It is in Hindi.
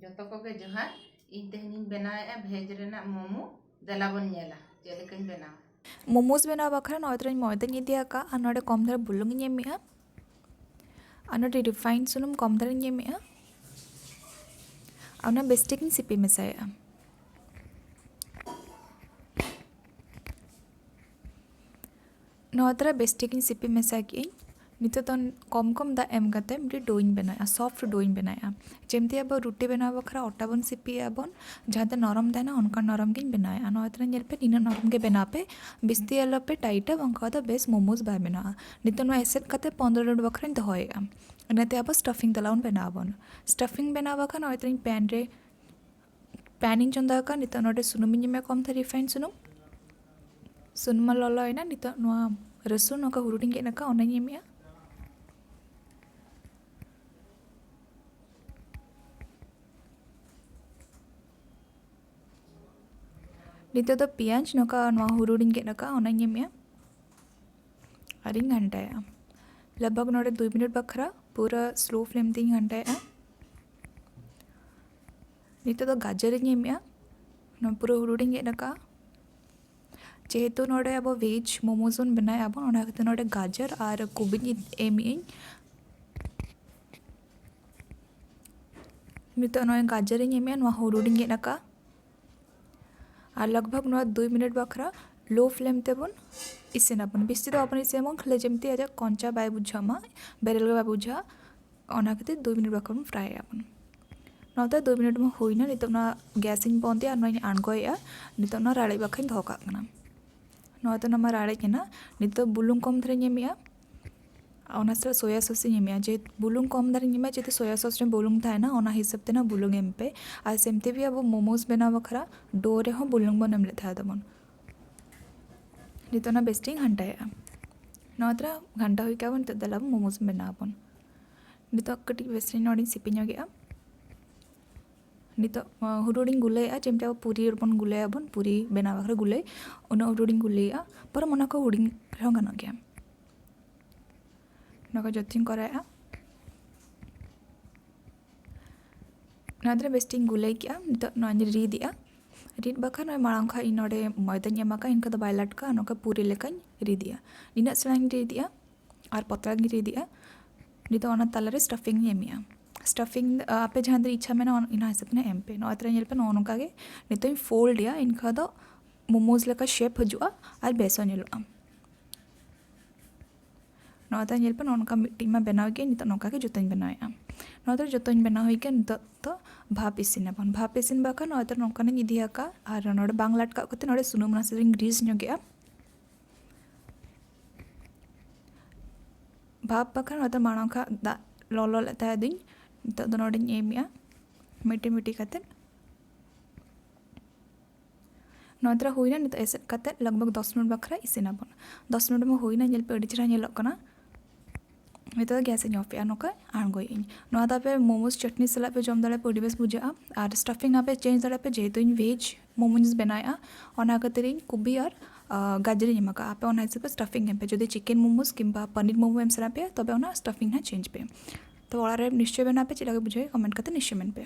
जोतो कोगे जोहार इन तेहनी बनाए भेज रेना मोमो देला बन नेला चेलेकाኝ बनाव मोमोज बनाव बखरा नोदरे मैदा इदियाका अनोडे कम धर बुलुंग एमिया अनोडे रिफाइंड सुनुम कम धर एमिया अना बेस्टिकिंग सिपी मेसाया नोदरा बेस्टिकिंग सिपी मेसा की नितो तो कम कम दा एम कते मिडी डोइंग बनाया सॉफ्ट डोइंग बनाया जेमती अब रोटी बनाव बखरा आटा बन सिपी बन जहां नरम देना उनका नरम गिन बनाया नोदरा नेलपे निना नरम के बनापे बिस्ती एलोपे टाइट वंका द बेस मोमोज बा बना नितो नो एसेट कते 15 मिनट बखरा दोहया इनाते अब स्टफिंग तलाउन बनावन स्टफिंग बनावा का नोदरा पैन रे पैनिंग चंदा का नितो नोडे सुनुमिन में कम थे रिफाइंड सुनुमा ललो ना नितो नो रसुन नोका हुरुडिंग के नका ओना एमिया नितो तो पियाज नोका नो हुरुडिंग के नका ओना एमिया अरिंग घंटाया लगभग नोडे 2 मिनट बखरा पूरा स्लो फ्लेम तीन घंटाया नितो तो गाजर एमिया नो पूरा हुरुडिंग के नका जेहेतु नोडे अब वेज मोमोज बनाए अब नोडे गाजर और कोबी एमी नितो नो गाजर एमिया नो हुरुडिंग के नका और लगभग 2 मिनट बखरा लो फ्लेम तेबन इसेनाबन बेसी तो अपन इसेमन खाली जमती आज कंचा बाय बुझामा बेरेल बाय बुझा ओना कते 2 मिनट बखरा फ्राई अपन नोता 2 मिनट में होइना नितो ना गैसिंग बंदे और नोई आणगोया नितो ना राळे बखन धोका कना नोता ना राळे केना नितो बुलुंग कम धरे नेमिया ओना से सोया सॉस नेमिया जे बुलुंग कम धरे नेमिया जे सोया सॉस रे बुलुंग थाय ना ओना हिसाब ते ना बुलुंग एमपे आ सेमते भी अब मोमोज बना बखरा डो रे हो बुलुंग बनम ले था दमन नितो ना बेस्टिंग घंटाया नोत्रा घंटा होई का बन तदला मोमोज बना अपन नितो कटी बेस्टिंग नोडी सिपिनो गया नितो हुरुडिंग गुले जेमते पूरी बन गुले बन पूरी बना बखरा गुले उन हुरुडिंग गुले पर मना को हुडिंग रंगन गया नका जतिन कराया नाद्रे बेस्टिंग गुले क्या नितो नन री दिया रीड बखा न मांग खा इनोडे मैदा एमाका इनका तो बायलाट का नका पूरी लेका री दिया निना सलांग री दिया और पतला री दिया नितो ओना तलरे स्टफिंग एमिया स्टफिंग आपे जहाँ इच्छा में इन हिसाब से एम पे नोत्र नौका नितो फोल्ड या इनका दो मोमोज लेका शेप हजुआ और बेसो नेलोआ नोत्र नौका मिट्टी में बनाव के नितो नौका के जोतों बनाया नोत्र जोतों बनाव के नितो तो भाप इसिन बन भाप इसिन बाका नोत्र नौका ने इदिया का और नोडे बांग्लाट का कते नोडे सुनुम ना से ग्रीस नोगेआ भाप बाका नोत्र माणा का दा लॉलो लेता है दिन तो नोडे एमिया मिट्टी मिट्टी कते नोत्रा होइना नितो एसेट कते लगभग 10 मिनट बखरा इसिना बन 10 मिनट में होइना नेल पे अड़ी चरा नेलो कना नितो गैस इन ऑफ या नोका आणगोई नो पे मोमोज चटनी सला पे जम दले पड़ी बेस बुझा और स्टफिंग पे चेंज दले पे जेहेतु वेज मोमोज बनाया ओना कते कुबी और गाजर एमाका आपे ओना हिसाब पे स्टफिंग एम पे जदि चिकेन मोमोज किंबा पनीर मोमो एम सला पे तबे ओना स्टफिंग ना चेंज पे तो ओरा निश्चय बना पे चला बुझे कमेंट करते निश्चय मन पे।